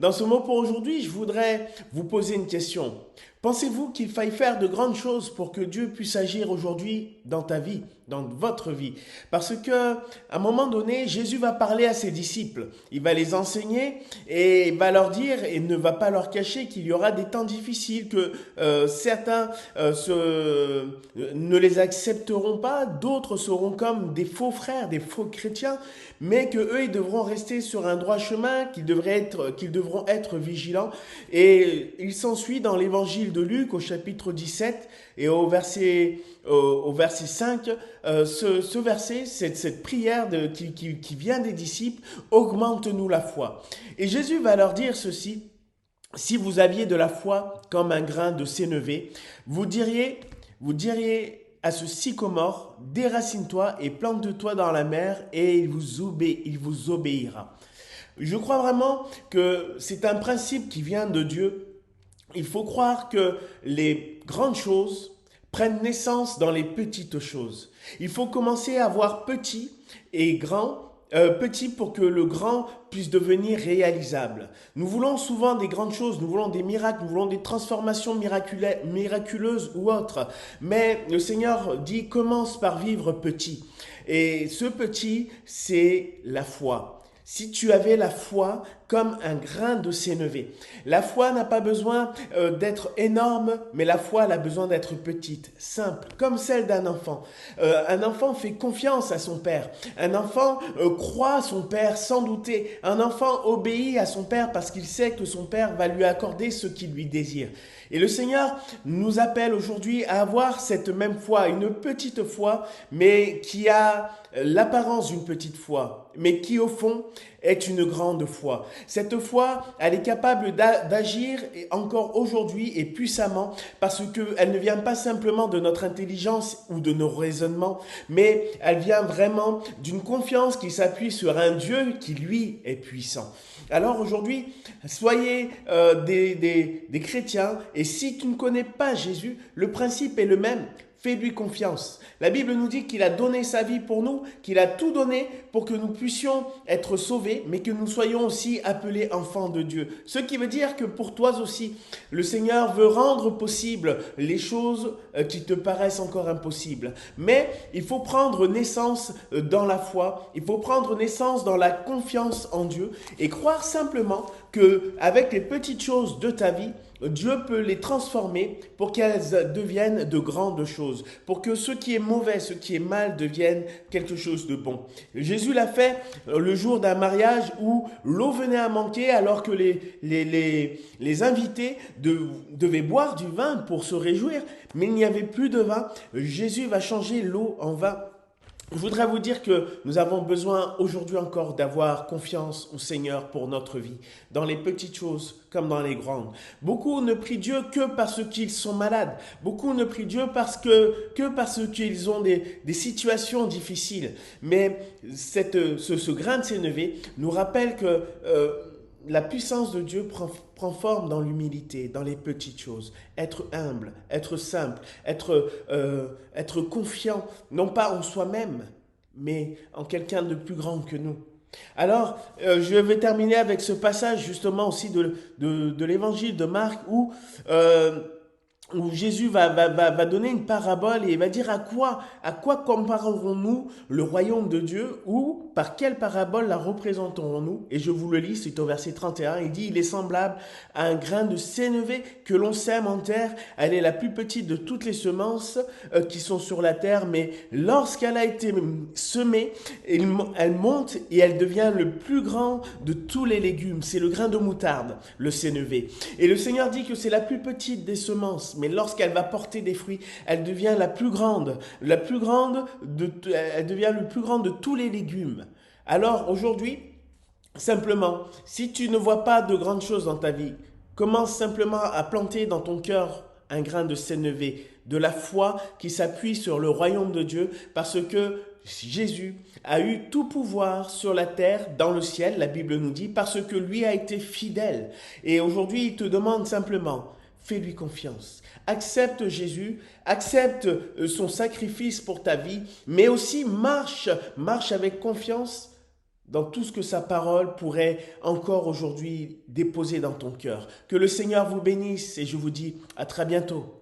Dans ce mot pour aujourd'hui, je voudrais vous poser une question. Pensez-vous qu'il faille faire de grandes choses pour que Dieu puisse agir aujourd'hui dans ta vie, dans votre vie? Parce que, à un moment donné, Jésus va parler à ses disciples. Il va les enseigner et il va leur dire et ne va pas leur cacher qu'il y aura des temps difficiles, que certains ne les accepteront pas, d'autres seront comme des faux frères, des faux chrétiens, mais que eux ils devront rester sur un droit chemin, qu'ils devront être vigilants. Et il s'ensuit dans l'évangile de Luc au chapitre 17 et au verset 5, ce verset, cette prière qui vient des disciples, augmente-nous la foi. Et Jésus va leur dire ceci: si vous aviez de la foi comme un grain de sénévé, vous diriez à ce sycomore, déracine-toi et plante-toi dans la mer, et il vous obéira. Je crois vraiment que c'est un principe qui vient de Dieu. Il faut croire que les grandes choses prennent naissance dans les petites choses. Il faut commencer à voir petit et grand, petit pour que le grand puisse devenir réalisable. Nous voulons souvent des grandes choses, nous voulons des miracles, nous voulons des transformations miraculeuses ou autres. Mais le Seigneur dit commence par vivre petit. Et ce petit, c'est la foi. Si tu avais la foi comme un grain de sénévé. La foi n'a pas besoin d'être énorme, mais la foi elle a besoin d'être petite, simple, comme celle d'un enfant. Un enfant fait confiance à son père. Un enfant croit à son père sans douter. Un enfant obéit à son père parce qu'il sait que son père va lui accorder ce qu'il lui désire. Et le Seigneur nous appelle aujourd'hui à avoir cette même foi, une petite foi, mais qui a l'apparence d'une petite foi, mais qui au fond est une grande foi. Cette foi, elle est capable d'agir encore aujourd'hui et puissamment parce qu'elle ne vient pas simplement de notre intelligence ou de nos raisonnements, mais elle vient vraiment d'une confiance qui s'appuie sur un Dieu qui, lui, est puissant. Alors aujourd'hui, soyez des chrétiens et si tu ne connais pas Jésus, le principe est le même. Fais-lui confiance. La Bible nous dit qu'il a donné sa vie pour nous, qu'il a tout donné pour que nous puissions être sauvés, mais que nous soyons aussi appelés enfants de Dieu. Ce qui veut dire que pour toi aussi, le Seigneur veut rendre possible les choses qui te paraissent encore impossibles. Mais il faut prendre naissance dans la foi, il faut prendre naissance dans la confiance en Dieu et croire simplement que avec les petites choses de ta vie, Dieu peut les transformer pour qu'elles deviennent de grandes choses, pour que ce qui est mauvais, ce qui est mal devienne quelque chose de bon. Jésus l'a fait le jour d'un mariage où l'eau venait à manquer alors que les invités devaient boire du vin pour se réjouir, mais il n'y avait plus de vin. Jésus va changer l'eau en vin. Je voudrais vous dire que nous avons besoin aujourd'hui encore d'avoir confiance au Seigneur pour notre vie, dans les petites choses comme dans les grandes. Beaucoup ne prient Dieu que parce qu'ils sont malades. Beaucoup ne prient Dieu que parce qu'ils ont des situations difficiles. Mais ce grain de sénévé nous rappelle que la puissance de Dieu prend forme dans l'humilité, dans les petites choses. Être humble, être simple, être confiant, non pas en soi-même, mais en quelqu'un de plus grand que nous. Alors, je vais terminer avec ce passage justement aussi de l'évangile de Marc où Jésus va donner une parabole et il va dire à quoi comparerons-nous le royaume de Dieu ou par quelle parabole la représenterons-nous? Et je vous le lis, c'est au verset 31, il dit, il est semblable à un grain de sénévé que l'on sème en terre. Elle est la plus petite de toutes les semences qui sont sur la terre, mais lorsqu'elle a été semée, elle monte et elle devient le plus grand de tous les légumes. C'est le grain de moutarde, le sénévé. Et le Seigneur dit que c'est la plus petite des semences, mais lorsqu'elle va porter des fruits, elle devient elle devient le plus grand de tous les légumes. Alors aujourd'hui, simplement, si tu ne vois pas de grandes choses dans ta vie, commence simplement à planter dans ton cœur un grain de sénévé, de la foi qui s'appuie sur le royaume de Dieu, parce que Jésus a eu tout pouvoir sur la terre, dans le ciel, la Bible nous dit, parce que lui a été fidèle. Et aujourd'hui, il te demande simplement, fais-lui confiance. Accepte Jésus, accepte son sacrifice pour ta vie, mais aussi marche avec confiance dans tout ce que sa parole pourrait encore aujourd'hui déposer dans ton cœur. Que le Seigneur vous bénisse et je vous dis à très bientôt.